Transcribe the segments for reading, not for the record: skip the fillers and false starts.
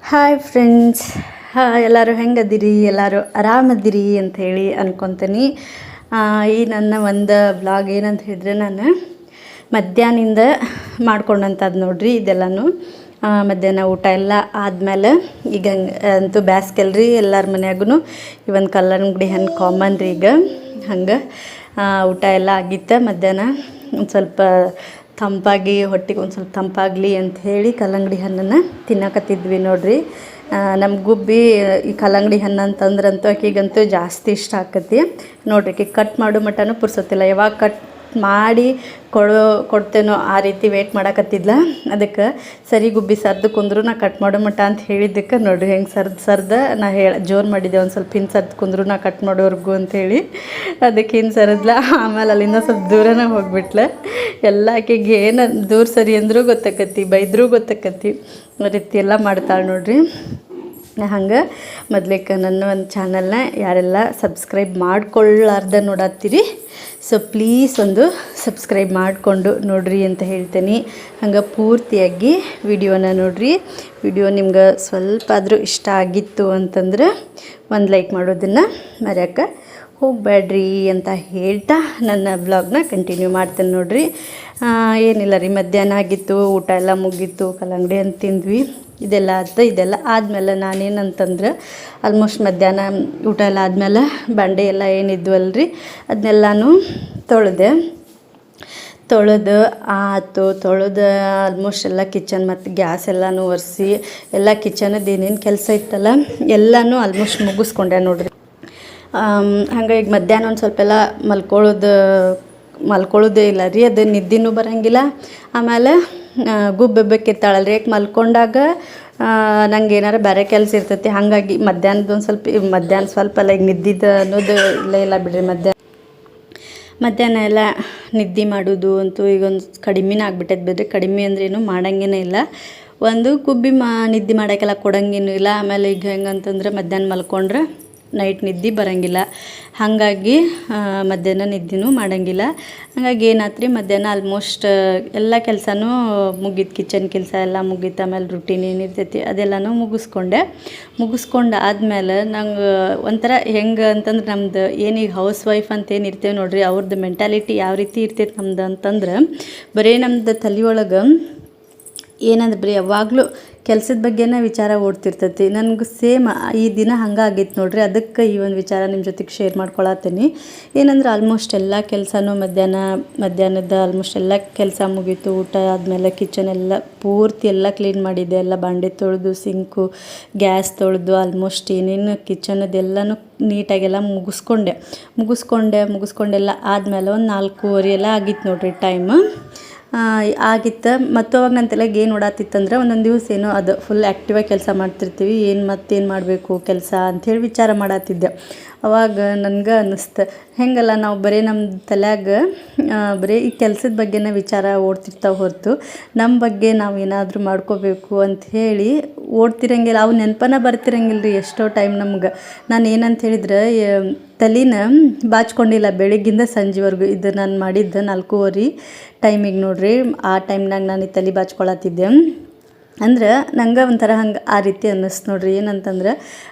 Hi friends, ಎಲ್ಲರೂ ಹೆಂಗದಿರಿ? ಎಲ್ಲರೂ ಆರಾಮದಿರಿ ಅಂಥೇಳಿ ಅನ್ಕೊತೀನಿ. ಈ ನನ್ನ ಒಂದು ಬ್ಲಾಗ್ ಏನಂತ ಹೇಳಿದ್ರೆ, ನಾನು ಮಧ್ಯಾಹ್ನದಿಂದ ಮಾಡ್ಕೊಂಡಂಥದ್ದು ನೋಡ್ರಿ ಇದೆಲ್ಲನೂ. ಮಧ್ಯಾಹ್ನ ಊಟ ಎಲ್ಲ ಆದಮೇಲೆ ಈಗ ಅಂತೂ ಬ್ಯಾಸ್ಗೆಲ್ರಿ ಎಲ್ಲರ ಮನ್ಯಾಗೂ ಈ ಒಂದು ಕಲ್ಲಂಗಡಿ ಹಣ್ಣು ಕಾಮನ್ ರೀ. ಈಗ ಹಂಗೆ ಊಟ ಎಲ್ಲ ಆಗಿತ್ತು. ಮಧ್ಯಾಹ್ನ ಒಂದು ಸ್ವಲ್ಪ ತಂಪಾಗಿ ಹೊಟ್ಟೆಗೆ ಒಂದು ಸ್ವಲ್ಪ ತಂಪಾಗಲಿ ಅಂಥೇಳಿ ಕಲ್ಲಂಗಡಿ ಹಣ್ಣನ್ನು ತಿನ್ನಕತ್ತಿದ್ವಿ ನೋಡ್ರಿ. ನಮ್ಮ ಗುಬ್ಬಿ ಈ ಕಲ್ಲಂಗಡಿ ಹಣ್ಣು ಅಂತಂದ್ರಂತೂ ಆಕೆಗಂತೂ ಜಾಸ್ತಿ ಇಷ್ಟ ಆಕತಿ ನೋಡ್ರಿ. ಆಕೆ ಕಟ್ ಮಾಡೋ ಮಟನೂ ಪುರ್ಸೊತ್ತಿಲ್ಲ, ಯಾವಾಗ ಕಟ್ ಮಾಡಿ ಕೊಡ್ತೇನೋ ಆ ರೀತಿ ವೇಟ್ ಮಾಡಕತ್ತಿದ್ಲ. ಅದಕ್ಕೆ ಸರಿ ಗುಬ್ಬಿ ಸರ್ದು ಕುಂದ್ರು ನಾ ಕಟ್ ಮಾಡೋ ಮಟ ಅಂತ ಹೇಳಿದ್ದಕ್ಕೆ ನೋಡ್ರಿ ಹೆಂಗೆ ಸರ್ದ ನಾ ಜೋರು ಮಾಡಿದ್ದೆ, ಒಂದು ಸ್ವಲ್ಪ ಹಿಂಗೆ ಸರ್ದು ಕುಂದ್ರು ನಾ ಕಟ್ ಮಾಡೋರ್ಗು ಅಂಥೇಳಿ. ಅದಕ್ಕೆ ಹಿಂಗೆ ಸರದ್ಲ. ಆಮೇಲೆ ಅಲ್ಲಿಂದ ಸ್ವಲ್ಪ ದೂರನೇ ಹೋಗ್ಬಿಟ್ಲ. ಎಲ್ಲ ಆಕೆಗೆ ಏನು ದೂರ ಸರಿ ಅಂದರೂ ಗೊತ್ತಾಕತಿ, ಬೈದ್ರೂ ಗೊತ್ತಾಕತಿ, ಆ ರೀತಿ ಎಲ್ಲ ಮಾಡ್ತಾಳೆ ನೋಡ್ರಿ. ಹಂಗೆ ಮೊದ್ಲಿಕ್ಕೆ ನನ್ನ ಒಂದು ಚಾನಲ್ನ ಯಾರೆಲ್ಲ ಸಬ್ಸ್ಕ್ರೈಬ್ ಮಾಡ್ಕೊಳ್ಳಾರ್ದ ನೋಡತ್ತೀರಿ, ಸೊ ಪ್ಲೀಸ್ ಒಂದು ಸಬ್ಸ್ಕ್ರೈಬ್ ಮಾಡಿಕೊಂಡು ನೋಡ್ರಿ ಅಂತ ಹೇಳ್ತೀನಿ. ಹಂಗೆ ಪೂರ್ತಿಯಾಗಿ ವಿಡಿಯೋನ ನೋಡ್ರಿ. ವಿಡಿಯೋ ನಿಮ್ಗೆ ಸ್ವಲ್ಪ ಆದರೂ ಇಷ್ಟ ಆಗಿತ್ತು ಅಂತಂದ್ರೆ ಒಂದು ಲೈಕ್ ಮಾಡೋದನ್ನು ಮರೆಯೋಕ್ಕೆ ಹೋಗಬೇಡ್ರಿ ಅಂತ ಹೇಳ್ತಾ ನನ್ನ ಬ್ಲಾಗ್ನ ಕಂಟಿನ್ಯೂ ಮಾಡ್ತೇನೆ ನೋಡ್ರಿ. ಏನಿಲ್ಲ ರೀ, ಮಧ್ಯಾಹ್ನ ಆಗಿತ್ತು, ಊಟ ಎಲ್ಲ ಮುಗೀತು, ಕಲ್ಲಂಗಡಿ ಅಂತ ತಿಂದ್ವಿ. ಇದೆಲ್ಲ ಆದಮೇಲೆ ನಾನೇನಂತಂದ್ರೆ ಆಲ್ಮೋಸ್ಟ್ ಮಧ್ಯಾಹ್ನ ಊಟ ಎಲ್ಲ ಆದಮೇಲೆ ಬಂಡೆ ಎಲ್ಲ ಏನಿದ್ವಲ್ರಿ ಅದನ್ನೆಲ್ಲನೂ ತೊಳೆದು ಆಲ್ಮೋಸ್ಟ್ ಎಲ್ಲ ಕಿಚನ್ ಮತ್ತು ಗ್ಯಾಸ್ ಎಲ್ಲನೂ ಒರೆಸಿ ಎಲ್ಲ ಕಿಚನದ್ದು ಏನೇನು ಕೆಲಸ ಇತ್ತಲ್ಲ ಎಲ್ಲನೂ ಆಲ್ಮೋಸ್ಟ್ ಮುಗಿಸ್ಕೊಂಡೆ ನೋಡ್ರಿ. ಹಂಗೆ ಈಗ ಮಧ್ಯಾಹ್ನ ಒಂದು ಸ್ವಲ್ಪ ಎಲ್ಲ ಮಲ್ಕೊಳ್ಳೋದೇ ಇಲ್ಲ ರೀ, ಅದು ನಿದ್ದೆನೂ ಬರೋಂಗಿಲ್ಲ. ಆಮೇಲೆ ಗುಬ್ಬೆಬ್ಬಕ್ಕಿರ್ತಾಳಲ್ರಿ, ಯಾಕೆ ಮಲ್ಕೊಂಡಾಗ ನಂಗೆ ಏನಾರು ಬೇರೆ ಕೆಲಸ ಇರ್ತೈತಿ. ಹಾಗಾಗಿ ಮಧ್ಯಾಹ್ನ ಸ್ವಲ್ಪ ಅಲ್ಲ, ಈಗ ನಿದ್ದಿದ್ದು ಅನ್ನೋದು ಇಲ್ಲ ಬಿಡ್ರಿ. ಮಧ್ಯಾಹ್ನ ಎಲ್ಲ ನಿದ್ದೆ ಮಾಡೋದು ಅಂತೂ ಈಗ ಒಂದು ಕಡಿಮೆನೇ ಆಗ್ಬಿಟ್ಟೈತೆ ಬಿಡ್ರಿ. ಕಡಿಮೆ ಅಂದ್ರೇನು ಮಾಡಂಗೇನೇ ಇಲ್ಲ. ಒಂದು ಗುಬ್ಬಿ ನಿದ್ದೆ ಮಾಡೋಕ್ಕೆಲ್ಲ ಕೊಡಂಗೇನು ಇಲ್ಲ. ಆಮೇಲೆ ಈಗ ಹೆಂಗಂತಂದ್ರೆ ಮಧ್ಯಾಹ್ನ ಮಲ್ಕೊಂಡ್ರೆ ನೈಟ್ ನಿದ್ದೆ ಬರೋಂಗಿಲ್ಲ. ಹಾಗಾಗಿ ಮಧ್ಯಾಹ್ನ ನಿದ್ದೆನೂ ಮಾಡೋಂಗಿಲ್ಲ. ಹಾಗಾಗಿ ಏನಾತ್ರಿ, ಮಧ್ಯಾಹ್ನ ಆಲ್ಮೋಸ್ಟ್ ಎಲ್ಲ ಕೆಲಸನೂ ಮುಗೀತು, ಕಿಚನ್ ಕೆಲಸ ಎಲ್ಲ ಮುಗೀತು. ಆಮೇಲೆ ರುಟೀನ್ ಏನಿರ್ತೈತಿ ಅದೆಲ್ಲನೂ ಮುಗಿಸ್ಕೊಂಡು ಆದಮೇಲೆ ನಂಗೆ ಒಂಥರ ಹೆಂಗೆ ಅಂತಂದ್ರೆ, ನಮ್ದು ಏನೀಗ ಹೌಸ್ ವೈಫ್ ಅಂತ ಏನು ಇರ್ತೇವೆ ನೋಡ್ರಿ, ಅವ್ರದ್ದು ಮೆಂಟಾಲಿಟಿ ಯಾವ ರೀತಿ ಇರ್ತೈತೆ ನಮ್ದು ಅಂತಂದ್ರೆ, ಬರೀ ನಮ್ದು ತಲೆಯೊಳಗೆ ಏನಂದ್ರೆ ಬರೀ ಯಾವಾಗಲೂ ಕೆಲಸದ ಬಗ್ಗೆನೇ ವಿಚಾರ ಓಡ್ತಿರ್ತೈತಿ. ನನಗೆ ಸೇಮ್ ಈ ದಿನ ಹಂಗೆ ಆಗಿತ್ತು ನೋಡ್ರಿ. ಅದಕ್ಕೆ ಈ ಒಂದು ವಿಚಾರ ನಿಮ್ಮ ಜೊತೆಗೆ ಶೇರ್ ಮಾಡ್ಕೊಳತ್ತೀನಿ. ಏನಂದ್ರೆ ಆಲ್ಮೋಸ್ಟ್ ಎಲ್ಲ ಕೆಲಸನೂ ಮಧ್ಯಾಹ್ನದ ಆಲ್ಮೋಸ್ಟ್ ಎಲ್ಲ ಕೆಲಸ ಮುಗೀತು. ಊಟ ಆದಮೇಲೆ ಕಿಚನ್ ಎಲ್ಲ ಪೂರ್ತಿ ಎಲ್ಲ ಕ್ಲೀನ್ ಮಾಡಿದ್ದೆ. ಎಲ್ಲ ಬಾಂಡೆ ತೊಳೆದು, ಸಿಂಕು, ಗ್ಯಾಸ್ ತೊಳೆದು, ಆಲ್ಮೋಸ್ಟ್ ಏನೇನು ಕಿಚನದೆಲ್ಲನೂ ನೀಟಾಗೆಲ್ಲ ಮುಗಿಸ್ಕೊಂಡೆಲ್ಲ ಆದಮೇಲೆ ಒಂದು 4:15 ಎಲ್ಲ ಆಗಿತ್ತು ನೋಡ್ರಿ ಟೈಮ್ ಆಗಿತ್ತು. ಮತ್ತು ಅವಾಗ ನನ್ನ ತಲೆಗೆ ಏನು ಓಡಾತಿತ್ತಂದ್ರೆ, ಒಂದೊಂದು ದಿವಸ ಏನೋ ಅದು ಫುಲ್ ಆ್ಯಕ್ಟಿವಾಗಿ ಕೆಲಸ ಮಾಡ್ತಿರ್ತೀವಿ, ಮತ್ತೇನು ಮಾಡಬೇಕು ಕೆಲಸ ಅಂಥೇಳಿ ವಿಚಾರ ಮಾಡತ್ತಿದ್ದೆ. ಅವಾಗ ನನಗೆ ಅನ್ನಿಸ್ತು, ಹೆಂಗಲ್ಲ ನಾವು ಬರೀ ನಮ್ಮ ತಲೆಯಾಗ ಬರೀ ಈ ಕೆಲಸದ ಬಗ್ಗೆನೇ ವಿಚಾರ ಓಡ್ತಿರ್ತಾವೆ ಹೊರತು ನಮ್ಮ ಬಗ್ಗೆ ನಾವು ಏನಾದರೂ ಮಾಡ್ಕೋಬೇಕು ಅಂಥೇಳಿ ಓಡ್ತಿರಂಗಿಲ್ಲ. ಅವು ನೆನಪನ ಬರ್ತಿರಂಗಿಲ್ಲ ರೀ ಎಷ್ಟೋ ಟೈಮ್ ನಮ್ಗೆ. ನಾನು ಏನಂತ ಹೇಳಿದ್ರೆ, ತಲೆನ ಬಾಚ್ಕೊಂಡಿಲ್ಲ ಬೆಳಗ್ಗಿಂದ ಸಂಜೆವರೆಗೂ. ಇದು ನಾನು ಮಾಡಿದ್ದು 4:15 ಟೈಮಿಗೆ ನೋಡ್ರಿ. ಆ ಟೈಮ್ನಾಗ ನಾನು ಈ ತಲೆ ಬಾಚ್ಕೊಳತ್ತಿದ್ದೆ. ಅಂದ್ರೆ ನಂಗೆ ಒಂಥರ ಹಂಗೆ ಆ ರೀತಿ ಅನ್ನಿಸ್ತು ನೋಡ್ರಿ. ಏನಂತಂದ್ರೆ,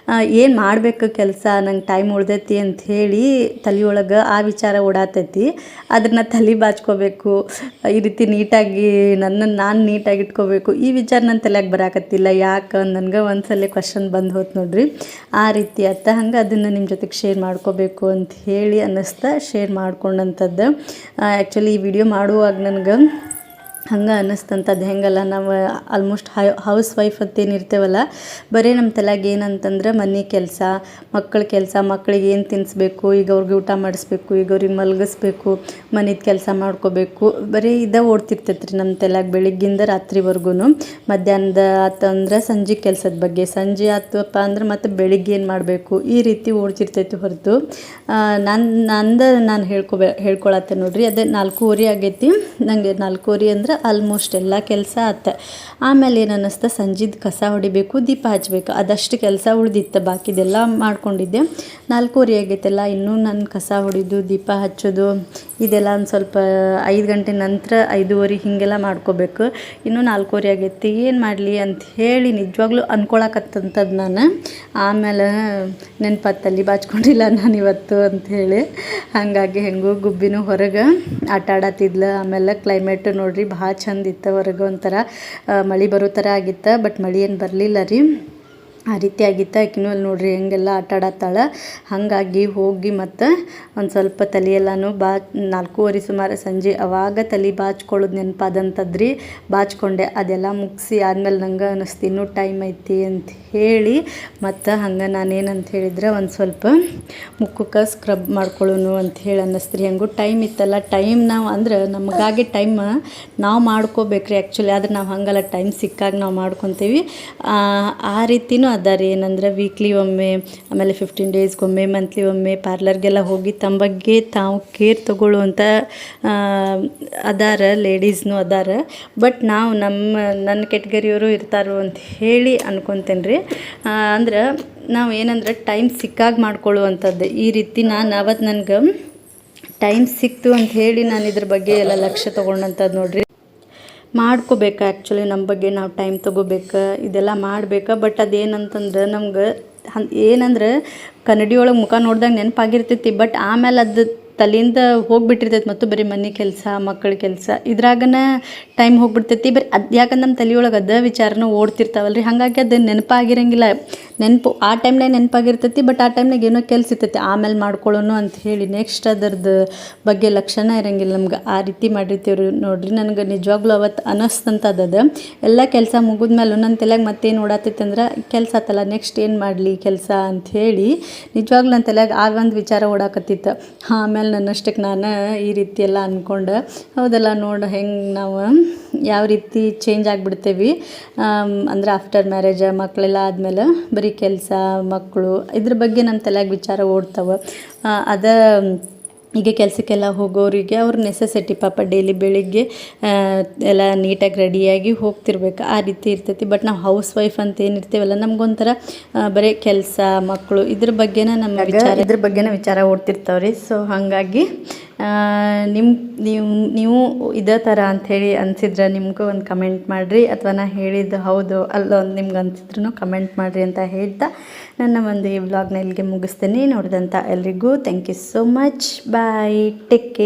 ಏನು ಮಾಡಬೇಕು ಕೆಲಸ, ನಂಗೆ ಟೈಮ್ ಉಳ್ದೈತಿ ಅಂಥೇಳಿ ತಲೆಯೊಳಗೆ ಆ ವಿಚಾರ ಓಡಾತೈತಿ. ಅದನ್ನು ತಲೆ ಬಾಚ್ಕೋಬೇಕು, ಈ ರೀತಿ ನೀಟಾಗಿ ನನ್ನನ್ನು ನಾನು ನೀಟಾಗಿ ಇಟ್ಕೋಬೇಕು, ಈ ವಿಚಾರ ನನ್ನ ತಲೆಯಾಗ ಬರಾಕತ್ತಿಲ್ಲ. ಯಾಕೆ ನನಗೆ ಒಂದ್ಸಲ ಕ್ವಶನ್ ಬಂದು ಹೋಯ್ತು ನೋಡ್ರಿ. ಆ ರೀತಿ ಆತ. ಹಂಗೆ ಅದನ್ನು ನಿಮ್ಮ ಜೊತೆಗೆ ಶೇರ್ ಮಾಡ್ಕೋಬೇಕು ಅಂತ ಹೇಳಿ ಅನ್ನಿಸ್ತಾ ಶೇರ್ ಮಾಡ್ಕೊಂಡಂಥದ್ದು. ಆ್ಯಕ್ಚುಲಿ ಈ ವಿಡಿಯೋ ಮಾಡುವಾಗ ನನಗೆ ಹಂಗೆ ಅನ್ನಿಸ್ತಂಥದ್ದು. ಹೆಂಗಲ್ಲ ನಾವು ಆಲ್ಮೋಸ್ಟ್ ಹೌಸ್ ವೈಫ್ ಅಂತೇನಿರ್ತೇವಲ್ಲ, ಬರೀ ನಮ್ಮ ತಲೆಯಾಗ ಏನಂತಂದ್ರೆ ಮನೆ ಕೆಲಸ, ಮಕ್ಕಳ ಕೆಲಸ, ಮಕ್ಕಳಿಗೆ ಏನು ತಿನ್ನಿಸ್ಬೇಕು, ಈಗ ಅವ್ರಿಗೆ ಊಟ ಮಾಡಿಸ್ಬೇಕು, ಈಗ ಅವ್ರಿಗೆ ಮಲಗಿಸ್ಬೇಕು, ಮನೆದು ಕೆಲಸ ಮಾಡ್ಕೋಬೇಕು, ಬರೀ ಇದೇ ಓಡ್ತಿರ್ತೈತೆ ರೀ ನಮ್ಮ ತಲೆಯಾಗ ಬೆಳಿಗ್ಗಿಂದ ರಾತ್ರಿವರೆಗೂ. ಮಧ್ಯಾಹ್ನದ ಆತಂದ್ರೆ ಸಂಜೆ ಕೆಲಸದ ಬಗ್ಗೆ, ಸಂಜೆ ಆತಪ್ಪ ಅಂದ್ರೆ ಮತ್ತು ಬೆಳಿಗ್ಗೆ ಏನು ಮಾಡಬೇಕು, ಈ ರೀತಿ ಓಡ್ತಿರ್ತೈತಿ ಹೊರತು ನಾನು ಹೇಳ್ಕೊಳತ್ತೆ ನೋಡ್ರಿ. ಅದೇ 4:15 ಆಗೈತಿ. ನನಗೆ 4:15 ಅಂದ್ರೆ ಆಲ್ಮೋಸ್ಟ್ ಎಲ್ಲ ಕೆಲಸ ಆತ. ಆಮೇಲೆ ಏನು ಅನ್ನಿಸ್ತು, ಸಂಜೆದು ಕಸ ಹೊಡಿಬೇಕು, ದೀಪ ಹಚ್ಚಬೇಕು, ಅದಷ್ಟು ಕೆಲಸ ಉಳಿದಿತ್ತು. ಬಾಕಿದೆಲ್ಲ ಮಾಡ್ಕೊಂಡಿದ್ದೆ. 4:30 ಆಗೈತೆಲ್ಲ, ಇನ್ನೂ ನಾನು ಕಸ ಹೊಡಿಯೋದು, ದೀಪ ಹಚ್ಚೋದು ಇದೆಲ್ಲ ಒಂದು ಸ್ವಲ್ಪ 5 ಗಂಟೆ ನಂತರ 5:30 ಹೀಗೆಲ್ಲ ಮಾಡ್ಕೋಬೇಕು. ಇನ್ನೂ 4:30 ಆಗೈತಿ, ಏನು ಮಾಡಲಿ ಅಂತ ಹೇಳಿ ನಿಜವಾಗ್ಲೂ ಅಂದ್ಕೊಳಕತ್ತಂಥದ್ದು ನಾನು. ಆಮೇಲೆ ನೆನಪಾತು, ತಲೆ ಬಾಚ್ಕೊಂಡಿಲ್ಲ ನಾನು ಇವತ್ತು ಅಂಥೇಳಿ. ಹಾಗಾಗಿ ಹೆಂಗೂ ಗುಬ್ಬಿನೂ ಹೊರಗೆ ಆಟ ಆಡತ್ತಿದ್ಲು. ಆಮೇಲೆ ಕ್ಲೈಮೇಟ್ ನೋಡ್ರಿ ಭಾಳ ಚಂದ ಇತ್ತು, ಹೊರಗೆ ಒಂಥರ ಮಳೆ ಬರೋ ಥರ ಆಗಿತ್ತು. ಬಟ್ ಮಳೆ ಏನು ಬರಲಿಲ್ಲ ರೀ, ಆ ರೀತಿ ಆಗಿತ್ತು. ಆಕಿನೂ ಅಲ್ಲಿ ನೋಡ್ರಿ ಹೆಂಗೆಲ್ಲ ಆಟ ಆಡತ್ತಾಳೆ. ಹಾಗಾಗಿ ಹೋಗಿ ಮತ್ತು ಒಂದು ಸ್ವಲ್ಪ ತಲೆಯೆಲ್ಲನೂ 4:30 ಸುಮಾರು ಸಂಜೆ ಅವಾಗ ತಲೆ ಬಾಚ್ಕೊಳ್ಳೋದು ನೆನಪಾದಂಥದ್ದು ರೀ. ಬಾಚ್ಕೊಂಡೆ, ಅದೆಲ್ಲ ಮುಗಿಸಿ ಆದಮೇಲೆ ನಂಗೆ ಅನ್ನಿಸ್ತು ಇನ್ನೂ ಟೈಮ್ ಐತಿ ಅಂತ ಹೇಳಿ. ಮತ್ತು ಹಂಗೆ ನಾನೇನಂತ ಹೇಳಿದ್ರೆ ಒಂದು ಸ್ವಲ್ಪ ಮುಖಕ್ಕೆ ಸ್ಕ್ರಬ್ ಮಾಡ್ಕೊಳ್ಳೋನು ಅಂತ ಹೇಳಿ ಅನ್ನಿಸ್ತು ರೀ. ಹೆಂಗೂ ಟೈಮ್ ಇತ್ತಲ್ಲ, ಟೈಮ್ ನಾವು ಅಂದ್ರೆ ನಮಗಾಗಿ ಟೈಮ್ ನಾವು ಮಾಡ್ಕೋಬೇಕ್ರಿ ಆ್ಯಕ್ಚುಲಿ. ಆದ್ರೆ ನಾವು ಹಂಗಲ್ಲ, ಟೈಮ್ ಸಿಕ್ಕಾಗ ನಾವು ಮಾಡ್ಕೊತೀವಿ. ಆ ರೀತಿನೂ ಅದ ರೀ. ಏನಂದ್ರೆ ವೀಕ್ಲಿ ಒಮ್ಮೆ, ಆಮೇಲೆ 15 ಡೇಸ್ಗೊಮ್ಮೆ, ಮಂತ್ಲಿ ಒಮ್ಮೆ ಪಾರ್ಲರ್ಗೆಲ್ಲ ಹೋಗಿ ತಮ್ಮ ಬಗ್ಗೆ ತಾವು ಕೇರ್ ತಗೊಳ್ಳುವಂಥ ಅದಾರ, ಲೇಡೀಸ್ನೂ ಅದಾರ. ಬಟ್ ನಾವು ನನ್ನ ಕೆಟಗರಿಯವರು ಇರ್ತಾರೋ ಅಂತ ಹೇಳಿ ಅನ್ಕೊತೇನೆ ರೀ. ಅಂದ್ರೆ ನಾವು ಏನಂದ್ರೆ ಟೈಮ್ ಸಿಕ್ಕಾಗ ಮಾಡ್ಕೊಳ್ಳುವಂಥದ್ದು ಈ ರೀತಿ. ಅವತ್ತು ನನಗೆ ಟೈಮ್ ಸಿಕ್ತು ಅಂತ ಹೇಳಿ ನಾನು ಇದ್ರ ಬಗ್ಗೆ ಎಲ್ಲ ಲಕ್ಷ್ಯ ತೊಗೊಂಡಂಥದ್ದು ನೋಡ್ರಿ. ಮಾಡ್ಕೋಬೇಕು ಆ್ಯಕ್ಚುಲಿ, ನಮ್ಮ ಬಗ್ಗೆ ನಾವು ಟೈಮ್ ತೊಗೋಬೇಕು, ಇದೆಲ್ಲ ಮಾಡ್ಬೇಕು. ಬಟ್ ಅದೇನಂತಂದ್ರೆ ನಮ್ಗೆ ಏನಂದ್ರೆ ಕನ್ನಡಿ ಒಳಗೆ ಮುಖ ನೋಡ್ದಾಗ ನೆನಪಾಗಿರ್ತೈತಿ. ಬಟ್ ಆಮೇಲೆ ಅದು ತಲೆಯಿಂದ ಹೋಗಿಬಿಟ್ಟಿರ್ತೈತಿ, ಮತ್ತು ಬರೀ ಮನೆ ಕೆಲಸ, ಮಕ್ಕಳ ಕೆಲಸ ಇದ್ರಾಗನ ಟೈಮ್ ಹೋಗಿಬಿಡ್ತೈತಿ. ಬರೀ ಅದು ಯಾಕಂದ್ರೆ ನಮ್ಮ ತಲೆಯೊಳಗೆ ಅದ ವಿಚಾರನೂ ಓಡ್ತಿರ್ತಾವಲ್ಲ ರೀ. ಹಾಗಾಗಿ ಅದು ನೆನಪಾಗಿರಂಗಿಲ್ಲ. ಆ ಟೈಮ್ನಾಗ ನೆನಪಾಗಿರ್ತೈತಿ, ಬಟ್ ಆ ಟೈಮ್ನಾಗ ಏನೋ ಕೆಲಸ ಇರ್ತೈತಿ, ಆಮೇಲೆ ಮಾಡ್ಕೊಳ್ಳೋನು ಅಂತ ಹೇಳಿ ನೆಕ್ಸ್ಟ್ ಅದರದ್ದು ಬಗ್ಗೆ ಲಕ್ಷಣ ಇರಂಗಿಲ್ಲ ನಮ್ಗೆ. ಆ ರೀತಿ ಮಾಡಿರ್ತೀವ್ರಿ ನೋಡ್ರಿ. ನನಗೆ ನಿಜವಾಗ್ಲೂ ಅವತ್ತು ಅನ್ನಿಸ್ತಂಥದ್ದು ಎಲ್ಲ ಕೆಲಸ ಮುಗಿದ್ಮೇಲೂ ನನ್ನ ತಲೆಯಾಗ ಮತ್ತೇನು ಓಡಾತೈತೆ ಅಂದ್ರೆ, ಕೆಲಸ ಆತಲ್ಲ ನೆಕ್ಸ್ಟ್ ಏನು ಮಾಡಲಿ ಕೆಲಸ ಅಂಥೇಳಿ ನಿಜವಾಗ್ಲೂ ನನ್ನ ತಲೆಯಾಗ ಆಗೊಂದು ವಿಚಾರ ಓಡಾಕತ್ತಿತ್ತು. ಆಮೇಲೆ ನನ್ನಷ್ಟಕ್ಕೆ ನಾನು ಈ ರೀತಿ ಎಲ್ಲ ಅಂದ್ಕೊಂಡು, ಹೌದಲ್ಲ ನೋಡು ಹೆಂಗೆ ನಾವು ಯಾವ ರೀತಿ ಚೇಂಜ್ ಆಗಿಬಿಡ್ತೇವೆ ಅಂದ್ರೆ ಆಫ್ಟರ್ ಮ್ಯಾರೇಜ್, ಮಕ್ಕಳೆಲ್ಲ ಆದಮೇಲೆ ಬರೀ ಕೆಲಸ, ಮಕ್ಕಳು ಇದ್ರ ಬಗ್ಗೆ ನಮ್ಮ ತಲೆಯಾಗ ವಿಚಾರ ಓಡ್ತಾವೆ. ಈಗ ಕೆಲಸಕ್ಕೆಲ್ಲ ಹೋಗೋರಿಗೆ ಅವ್ರ ನೆಸೆಸಿಟಿ ಪಾಪ ಡೈಲಿ ಬೆಳಿಗ್ಗೆ ಎಲ್ಲ ನೀಟಾಗಿ ರೆಡಿಯಾಗಿ ಹೋಗ್ತಿರ್ಬೇಕು, ಆ ರೀತಿ ಇರ್ತೈತಿ. ಬಟ್ ನಾವು ಹೌಸ್ ವೈಫ್ ಅಂತ ಏನಿರ್ತೀವಲ್ಲ, ನಮಗೊಂಥರ ಬರೀ ಕೆಲಸ, ಮಕ್ಕಳು ಇದ್ರ ಬಗ್ಗೆನ ಇದ್ರ ಬಗ್ಗೆನ ವಿಚಾರ ಓಡ್ತಿರ್ತಾವ್ರಿ. ಸೊ ಹಾಗಾಗಿ ನೀವು ಇದೇ ಥರ ಅಂಥೇಳಿ ಅನಿಸಿದ್ರೆ ನಿಮಗೂ ಒಂದು ಕಮೆಂಟ್ ಮಾಡಿರಿ, ಅಥವಾ ನಾ ಹೇಳಿದ್ದು ಹೌದು ಅಲ್ಲೊಂದು ನಿಮ್ಗೆ ಅನಿಸಿದ್ರೂ ಕಮೆಂಟ್ ಮಾಡಿರಿ ಅಂತ ಹೇಳ್ತಾ ನನ್ನ ಒಂದು ಈ ವ್ಲಾಗ್ನ ಇಲ್ಲಿಗೆ ಮುಗಿಸ್ತೀನಿ. ನೋಡಿದಂಥ ಎಲ್ರಿಗೂ thank you so much. Bye, take care.